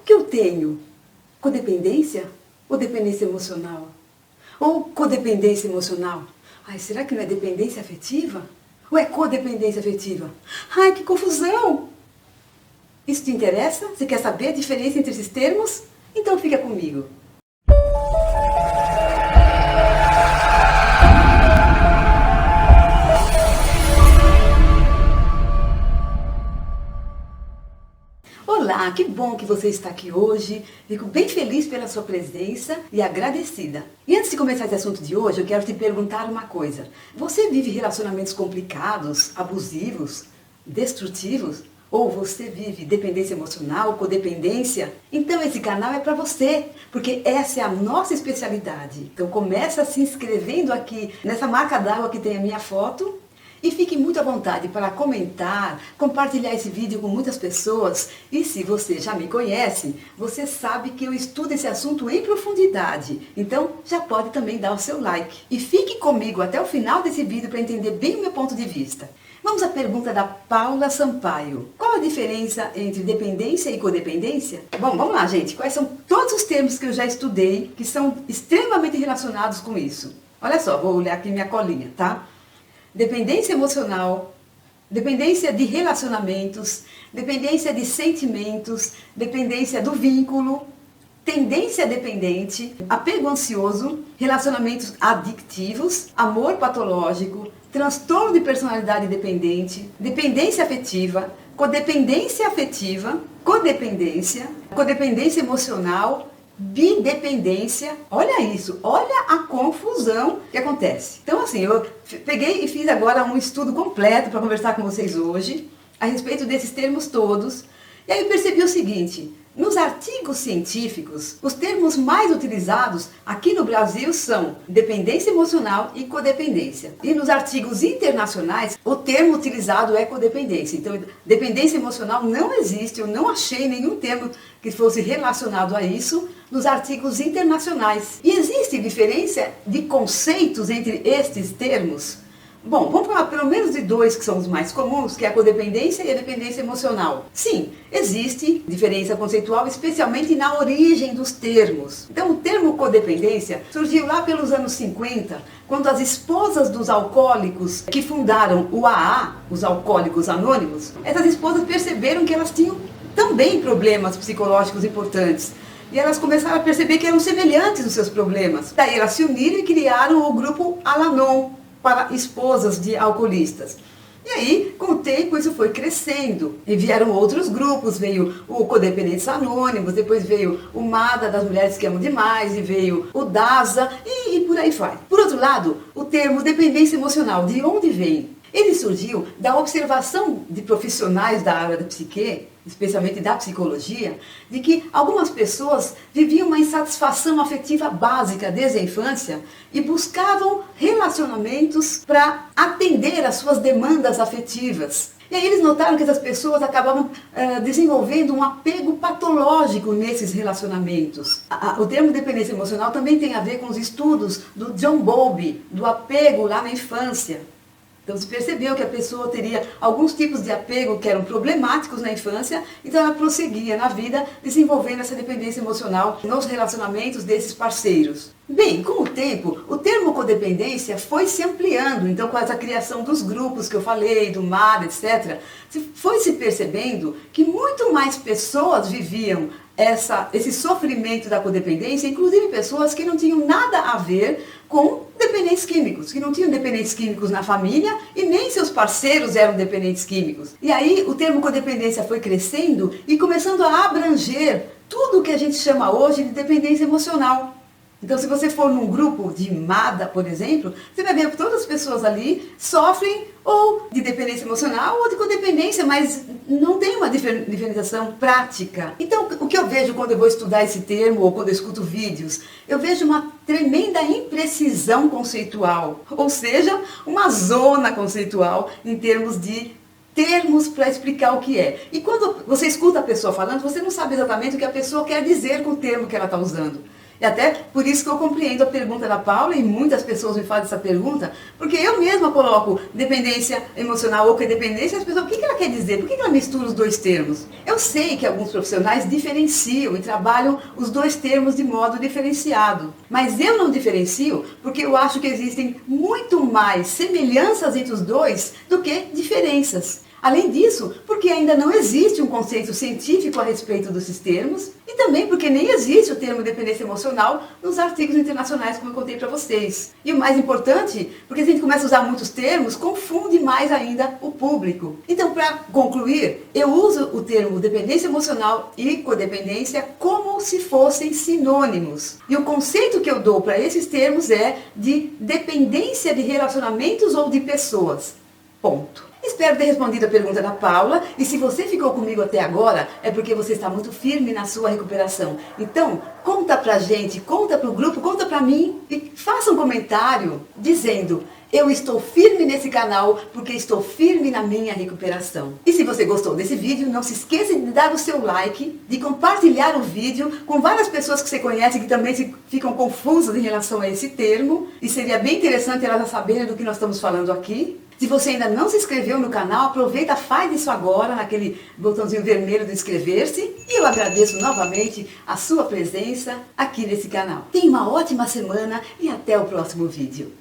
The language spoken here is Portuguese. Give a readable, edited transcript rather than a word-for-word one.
que eu tenho? Codependência ou dependência emocional? Ou codependência emocional? Ai, será que não é dependência afetiva? Ou é codependência afetiva? Ai, que confusão! Isso te interessa? Você quer saber a diferença entre esses termos? Então fica comigo. Olá, que bom que você está aqui hoje. Fico bem feliz pela sua presença e agradecida. E antes de começar esse assunto de hoje, eu quero te perguntar uma coisa. Você vive relacionamentos complicados, abusivos, destrutivos? Ou você vive dependência emocional, codependência? Então esse canal é para você, porque essa é a nossa especialidade. Então começa se inscrevendo aqui nessa marca d'água que tem a minha foto. E fique muito à vontade para comentar, compartilhar esse vídeo com muitas pessoas. E se você já me conhece, você sabe que eu estudo esse assunto em profundidade. Então já pode também dar o seu like. E fique comigo até o final desse vídeo para entender bem o meu ponto de vista. Vamos à pergunta da Paula Sampaio. Qual a diferença entre dependência e codependência? Bom, vamos lá, gente. Quais são todos os termos que eu já estudei que são extremamente relacionados com isso? Olha só, vou olhar aqui minha colinha, tá? Dependência emocional, dependência de relacionamentos, dependência de sentimentos, dependência do vínculo, tendência dependente, apego ansioso, relacionamentos adictivos, amor patológico, transtorno de personalidade dependente, dependência afetiva, codependência afetiva, codependência emocional, bidependência. Olha isso, olha a confusão que acontece. Então assim, eu peguei e fiz agora um estudo completo para conversar com vocês hoje a respeito desses termos todos. E aí eu percebi o seguinte: nos artigos científicos, os termos mais utilizados aqui no Brasil são dependência emocional e codependência. E nos artigos internacionais, o termo utilizado é codependência. Então, dependência emocional não existe, eu não achei nenhum termo que fosse relacionado a isso nos artigos internacionais. E existe diferença de conceitos entre estes termos? Bom, vamos falar pelo menos de dois que são os mais comuns, que é a codependência e a dependência emocional. Sim, existe diferença conceitual, especialmente na origem dos termos. Então, o termo codependência surgiu lá pelos anos 50, quando as esposas dos alcoólicos que fundaram o AA, os Alcoólicos Anônimos, essas esposas perceberam que elas tinham também problemas psicológicos importantes. E elas começaram a perceber que eram semelhantes os seus problemas. Daí elas se uniram e criaram o grupo Al-Anon, para esposas de alcoolistas. E aí, com o tempo, isso foi crescendo. E vieram outros grupos, veio o Codependentes Anônimos, depois veio o MADA, das Mulheres que Amam Demais, e veio o DASA, e por aí vai. Por outro lado, o termo dependência emocional, de onde vem? Ele surgiu da observação de profissionais da área da psique, especialmente da psicologia, de que algumas pessoas viviam uma insatisfação afetiva básica desde a infância e buscavam relacionamentos para atender às suas demandas afetivas. E aí eles notaram que essas pessoas acabavam desenvolvendo um apego patológico nesses relacionamentos. O termo dependência emocional também tem a ver com os estudos do John Bowlby, do apego lá na infância. Então se percebeu que a pessoa teria alguns tipos de apego que eram problemáticos na infância, então ela prosseguia na vida desenvolvendo essa dependência emocional nos relacionamentos desses parceiros. Bem, com o tempo, o termo codependência foi se ampliando, então com essa criação dos grupos que eu falei, do MADA, etc., foi se percebendo que muito mais pessoas viviam esse sofrimento da codependência, inclusive pessoas que não tinham nada a ver com dependentes químicos, que não tinham dependentes químicos na família e nem seus parceiros eram dependentes químicos. E aí o termo codependência foi crescendo e começando a abranger tudo o que a gente chama hoje de dependência emocional. Então, se você for num grupo de MADA, por exemplo, você vai ver que todas as pessoas ali sofrem ou de dependência emocional ou de codependência, mas não tem uma diferenciação prática. Então, o que eu vejo quando eu vou estudar esse termo ou quando eu escuto vídeos, eu vejo uma tremenda imprecisão conceitual, ou seja, uma zona conceitual em termos de termos para explicar o que é. E quando você escuta a pessoa falando, você não sabe exatamente o que a pessoa quer dizer com o termo que ela está usando. E até por isso que eu compreendo a pergunta da Paula, e muitas pessoas me fazem essa pergunta, porque eu mesma coloco dependência emocional ou codependência, e as pessoas, o que ela quer dizer? Por que ela mistura os dois termos? Eu sei que alguns profissionais diferenciam e trabalham os dois termos de modo diferenciado, mas eu não diferencio porque eu acho que existem muito mais semelhanças entre os dois do que diferenças. Além disso, porque ainda não existe um conceito científico a respeito desses termos, e também porque nem existe o termo dependência emocional nos artigos internacionais, como eu contei para vocês. E o mais importante, porque se a gente começa a usar muitos termos, confunde mais ainda o público. Então, para concluir, eu uso o termo dependência emocional e codependência como se fossem sinônimos. E o conceito que eu dou para esses termos é de dependência de relacionamentos ou de pessoas. Ponto. Espero ter respondido a pergunta da Paula, e se você ficou comigo até agora, é porque você está muito firme na sua recuperação. Então, conta pra gente, conta pro grupo, conta pra mim, e faça um comentário dizendo: eu estou firme nesse canal porque estou firme na minha recuperação. E se você gostou desse vídeo, não se esqueça de dar o seu like, de compartilhar o vídeo com várias pessoas que você conhece que também ficam confusas em relação a esse termo, e seria bem interessante elas saberem do que nós estamos falando aqui. Se você ainda não se inscreveu no canal, aproveita, faz isso agora, naquele botãozinho vermelho do inscrever-se. E eu agradeço novamente a sua presença aqui nesse canal. Tenha uma ótima semana e até o próximo vídeo.